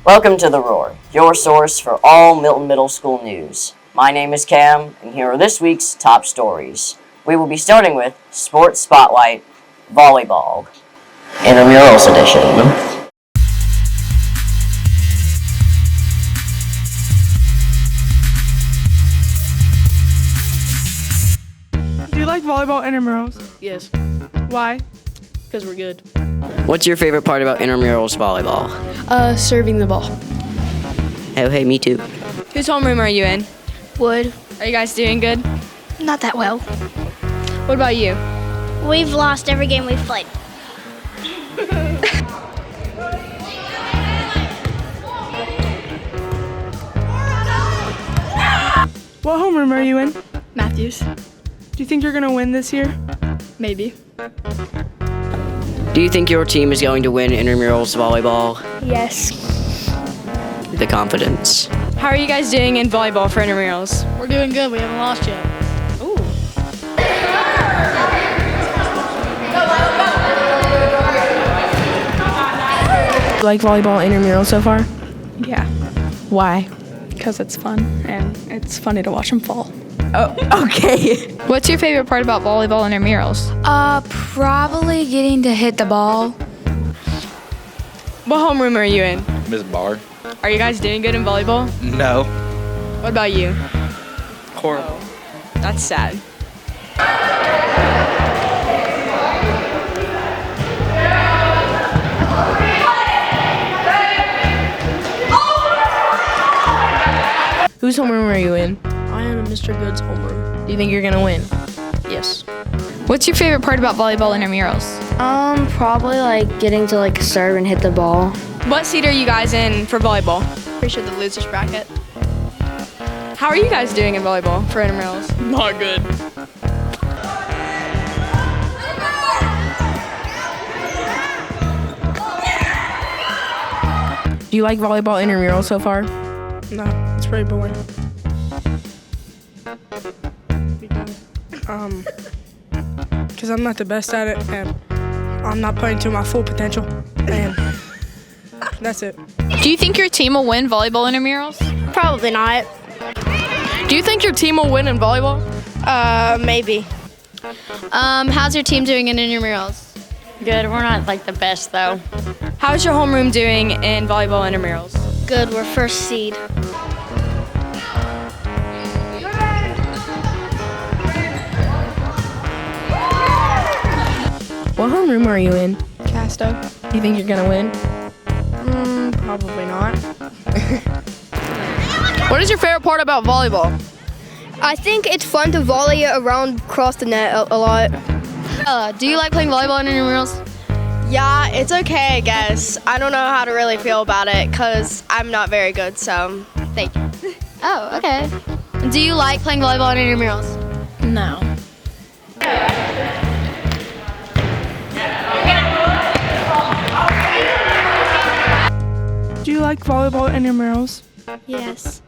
Welcome to The Roar, your source for all Milton Middle School news. My name is Cam, and here are this week's top stories. We will be starting with Sports Spotlight, Volleyball, Intramurals Edition. Do you like volleyball intramurals? Yes, Why? because we're good. What's your favorite part about Intramurals Volleyball? Serving the ball. Oh, hey, me too. Whose homeroom are you in? Wood. Are you guys doing good? Not that well. What about you? We've lost every game we've played. What homeroom are you in? Matthews. Do you think you're gonna win this year? Maybe. Do you think your team is going to win Intramurals Volleyball? Yes. The confidence. How are you guys doing in volleyball for intramurals? We're doing good. We haven't lost yet. Ooh. You like volleyball intramural so far? Yeah, Why? because it's fun and it's funny to watch them fall. Oh, okay. What's your favorite part about volleyball intramurals? Probably getting to hit the ball. What homeroom are you in? Miss Barr? Are you guys doing good in volleyball? No. What about you? Horrible. That's sad. Whose homeroom are you in? I am in Mr. Good's homeroom. Do you think you're gonna win? Yes. What's your favorite part about volleyball intramurals? Probably like getting to like serve and hit the ball. What seed are you guys in for volleyball? Pretty sure the losers bracket. How are you guys doing in volleyball for intramurals? Not good. Do you like volleyball intramural so far? No, it's pretty boring. Because I'm not the best at it, and I'm not playing to my full potential, and that's it. Do you think your team will win volleyball intramurals? Probably not. Do you think your team will win in volleyball? Maybe. How's your team doing in intramurals? Good. We're not like the best though. How's your homeroom doing in volleyball intramurals? Good, we're first seed. What homeroom are you in? Casto? Do you think you're gonna win? Probably not. What is your favorite part about volleyball? I think it's fun to volley it around across the net a lot. Do you like playing volleyball in intramurals? Yeah, it's okay, I guess. I don't know how to really feel about it because I'm not very good, so thank you. Oh, okay. Do you like playing volleyball in intramurals? No. Do you like volleyball intramurals? Yes.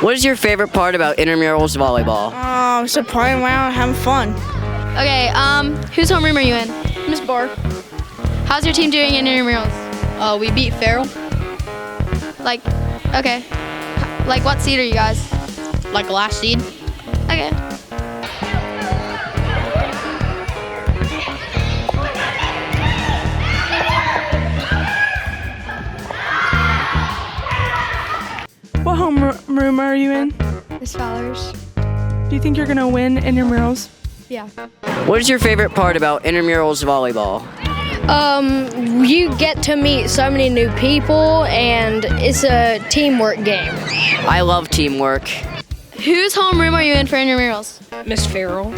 What is your favorite part about Intramurals Volleyball? So playing around, having fun. Okay, whose homeroom are you in? Miss Barr. How's your team doing in intramurals? We beat Farrell. Like, okay. Like, what seed are you guys? Like last seed. Okay. What homeroom are you in? Miss Fowler's. Do you think you're gonna win intramurals? Yeah. What is your favorite part about Intramurals Volleyball? You get to meet so many new people, and it's a teamwork game. I love teamwork. Whose homeroom are you in for intramurals? Miss Farrell.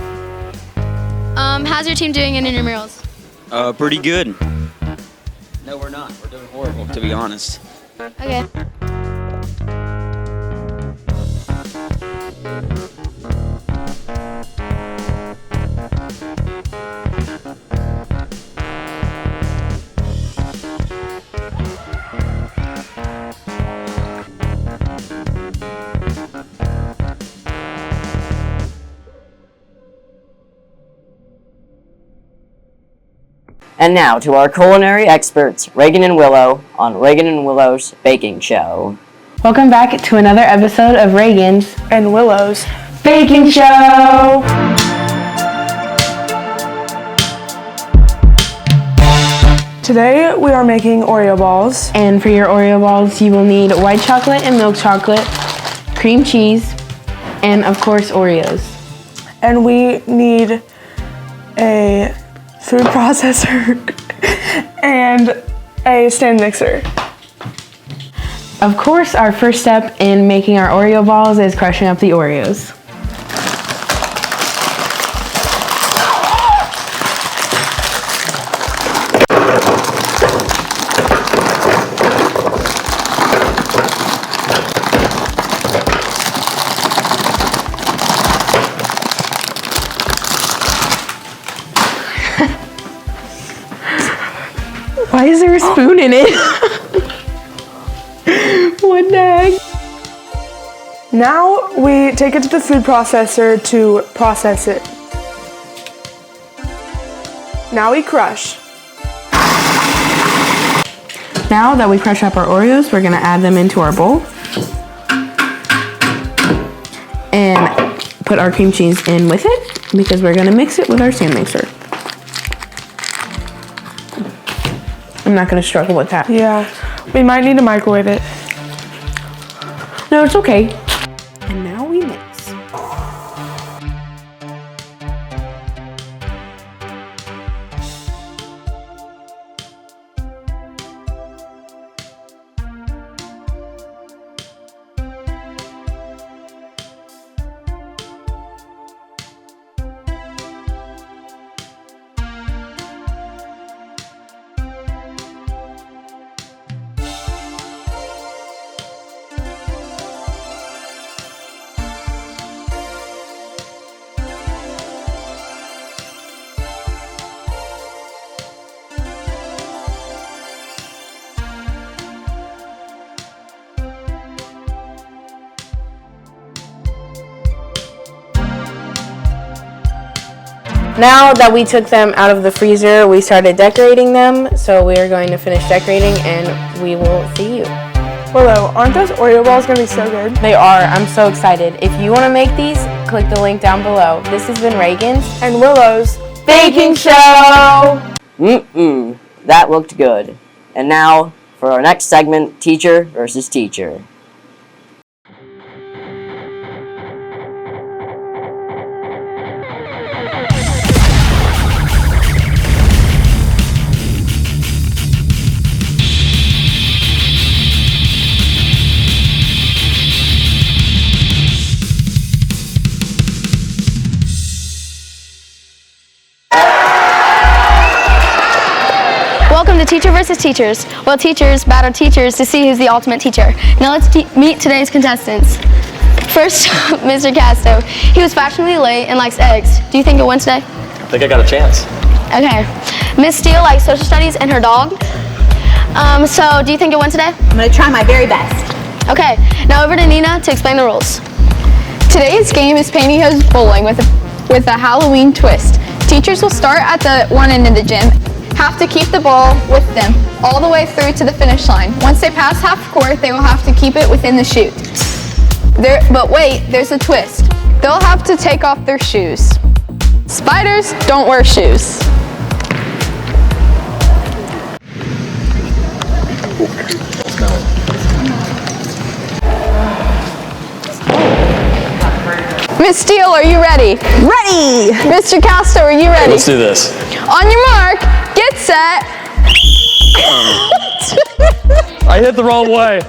How's your team doing in intramurals? Pretty good. No, we're not. We're doing horrible, to be honest. Okay. And now to our culinary experts, Reagan and Willow, on Reagan and Willow's Baking Show. Welcome back to another episode of Reagan's And Willow's Baking Show. Today we are making Oreo balls. And for your Oreo balls, you will need white chocolate and milk chocolate, cream cheese, and of course Oreos. And we need a food processor and a stand mixer. Of course, our first step in making our Oreo balls is crushing up the Oreos. Why is there a spoon in it? What the heck? Now we take it to the food processor to process it. Now we crush. Now that we crush up our Oreos, we're gonna add them into our bowl and put our cream cheese in with it because we're gonna mix it with our stand mixer. I'm not gonna struggle with that. Yeah, we might need to microwave it. No, it's okay. And now we mix. Now that we took them out of the freezer, we started decorating them. So we are going to finish decorating and we will see you. Willow, aren't those Oreo balls gonna be so good? They are. I'm so excited. If you want to make these, click the link down below. This has been Reagan's And Willow's Baking Show! That looked good. And now, for our next segment, Teacher versus Teacher. Welcome to Teacher versus Teachers. Well, teachers battle teachers to see who's the ultimate teacher. Now let's meet today's contestants. First, Mr. Casto. He was fashionably late and likes eggs. Do you think he'll win today? I think I got a chance. Okay. Miss Steele likes social studies and her dog. So do you think you'll win today? I'm gonna try my very best. Okay. Now over to Nina to explain the rules. Today's game is pantyhose bowling with a Halloween twist. Teachers will start at the one end of the gym, have to keep the ball with them all the way through to the finish line. Once they pass half court, they will have to keep it within the chute. But wait, there's a twist. They'll have to take off their shoes. Spiders don't wear shoes. Miss Steele, are you ready? Ready! Mr. Casto, are you ready? Let's do this. On your mark, get set. I hit the wrong way.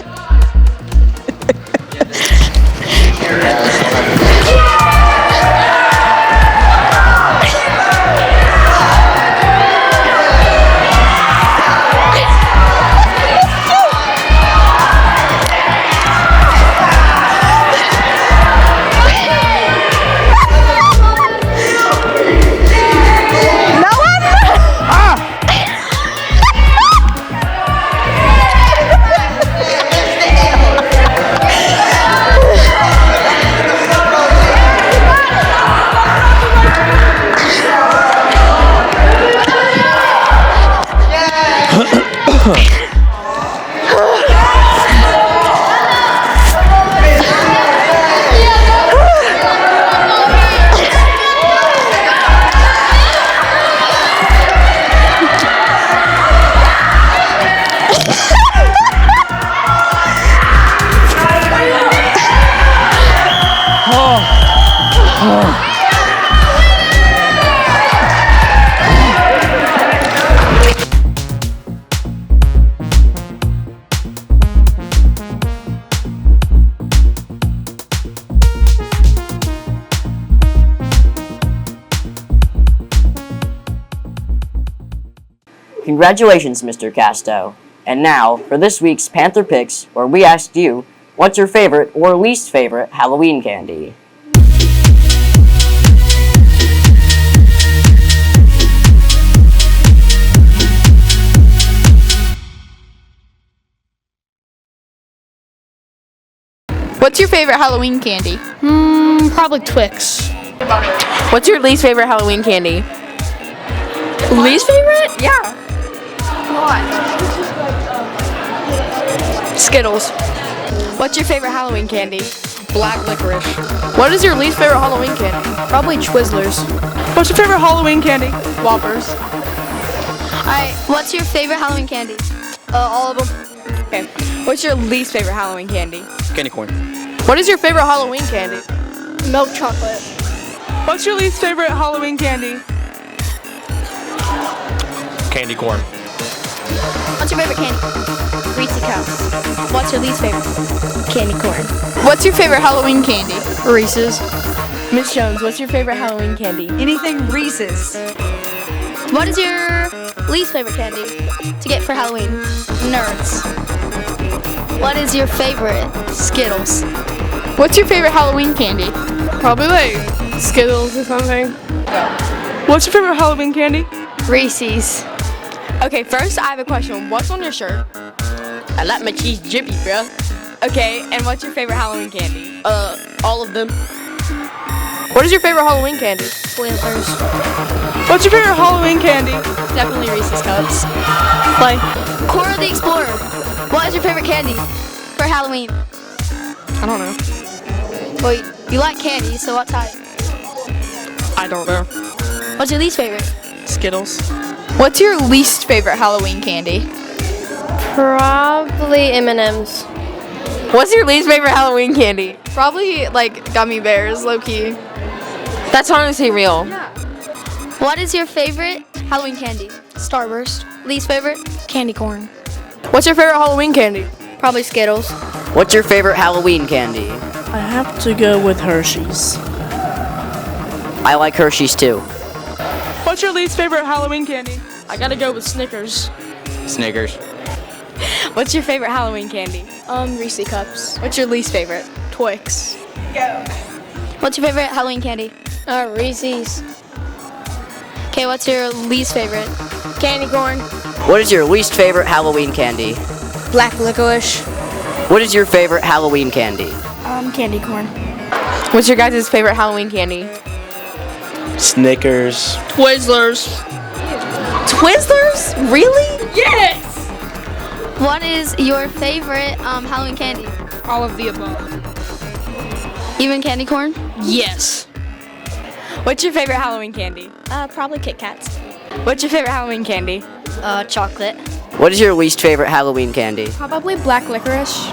Congratulations, Mr. Casto. And now, for this week's Panther Picks, where we asked you, what's your favorite or least favorite Halloween candy? What's your favorite Halloween candy? Probably Twix. What's your least favorite Halloween candy? Least favorite? Yeah. Skittles. What's your favorite Halloween candy? Black licorice. What is your least favorite Halloween candy? Probably Twizzlers. What's your favorite Halloween candy? Whoppers. Alright, what's your favorite Halloween candy? All of them. Okay. What's your least favorite Halloween candy? Candy corn. What is your favorite Halloween candy? Milk chocolate. What's your least favorite Halloween candy? Candy corn. What's your favorite candy? Reese's Cups. What's your least favorite? Candy corn. What's your favorite Halloween candy? Reese's. Miss Jones, what's your favorite Halloween candy? Anything Reese's. What is your least favorite candy to get for Halloween? Nerds. What is your favorite? Skittles. What's your favorite Halloween candy? Probably like Skittles or something. What's your favorite Halloween candy? Reese's. Okay, first I have a question. What's on your shirt? I like my cheese drippy, bro. Okay, and what's your favorite Halloween candy? All of them. What is your favorite Halloween candy? Twizzlers. What's your favorite Halloween candy? Definitely Reese's Cups. Like, Cora the Explorer. What is your favorite candy for Halloween? I don't know. Well, you like candy, so what type? I don't know. What's your least favorite? Skittles. What's your least favorite Halloween candy? Probably M&M's. What's your least favorite Halloween candy? Probably like gummy bears, low key. That's honestly real. What is your favorite Halloween candy? Starburst. Least favorite? Candy corn. What's your favorite Halloween candy? Probably Skittles. What's your favorite Halloween candy? I have to go with Hershey's. I like Hershey's too. what's your least favorite Halloween candy? I gotta go with Snickers. Snickers. What's your favorite Halloween candy? Reese's Cups. What's your least favorite? Twix. What's your favorite Halloween candy? Reese's. Okay, what's your least favorite? Candy corn. What is your least favorite Halloween candy? Black licorice. What is your favorite Halloween candy? Candy corn. What's your guys' favorite Halloween candy? Snickers. Twizzlers. Twizzlers? Really? Yes! What is your favorite Halloween candy? All of the above. Even candy corn? Yes. What's your favorite Halloween candy? Probably Kit Kats. What's your favorite Halloween candy? Chocolate. What is your least favorite Halloween candy? Probably black licorice.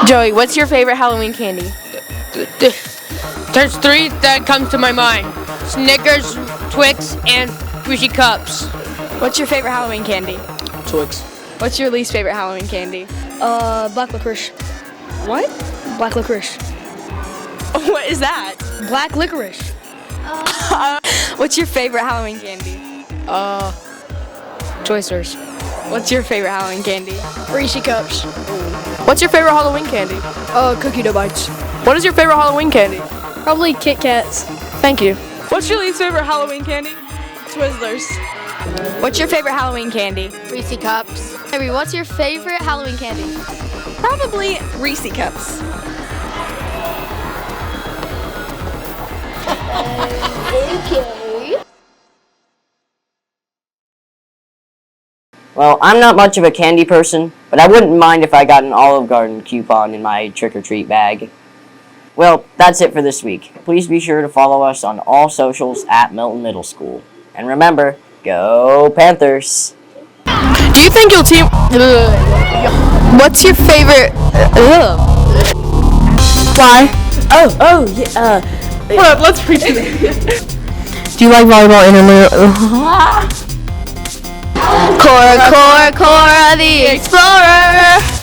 Joey, what's your favorite Halloween candy? There's three that comes to my mind. Snickers, Twix, and Reese's Cups. What's your favorite Halloween candy? Twix. What's your least favorite Halloween candy? Black licorice. What? Black licorice. What is that? Black licorice. What's your favorite Halloween candy? Twizzlers. What's your favorite Halloween candy? Reese's Cups. What's your favorite Halloween candy? Cookie dough bites. What is your favorite Halloween candy? Probably Kit Kats. Thank you. What's your least favorite Halloween candy? Twizzlers. What's your favorite Halloween candy? Reese's Cups. Avery, what's your favorite Halloween candy? Probably Reese's Cups. Okay. Well, I'm not much of a candy person, but I wouldn't mind if I got an Olive Garden coupon in my trick-or-treat bag. Well, that's it for this week. Please be sure to follow us on all socials at Milton Middle School. And remember, go Panthers! Do you think your team... What's your favorite... Why? Yeah. What up? Let's preach it. Do you like volleyball interlude? Cora the Explorer!